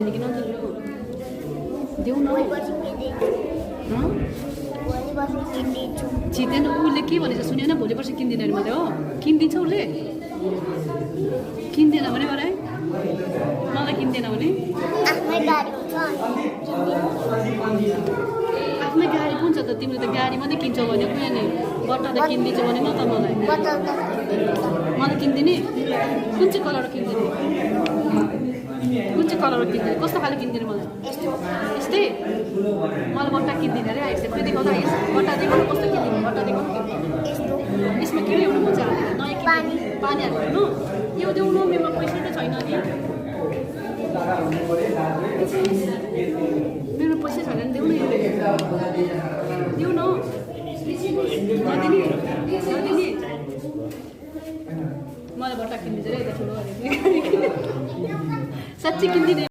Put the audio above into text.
किन देऊ न छिट्दैन उसले के भनेछ सुनेन भोलि पर्सि किन्दिन अरे मैले हो किनिदिन्छ उसले किन्दैन भने गरे मलाई किन्दैन भने आफ्नै गाडी कुन छ त तिमीले त गाडी मात्रै किन्छौ भने कुन नि बट्टा त किनिदिन्छौ भने न त मलाई किन्दिने कुन चाहिँ कलर किन्दिने कुन चाहिँ कलर किन्दिने कस्तो खाले किन्दिने मलाई यस्तै मलाई बट्टा किन्दिने अरे आइस त्यो देखाउँदा आइस बट्टा देखाउनु कस्तो किन्दिने बट्टा देखाउनु यसमा के ल्याउनु मन छ नयाँ पानी हाल्नु यो देउनु मेरोमा पैसा त छैन नि मेरो पैसा छैन नि देऊ न देऊ न नदिने मलाई बट्टा किनिदिन्छ अरे यता ठुलो साँच्चै किनिदिने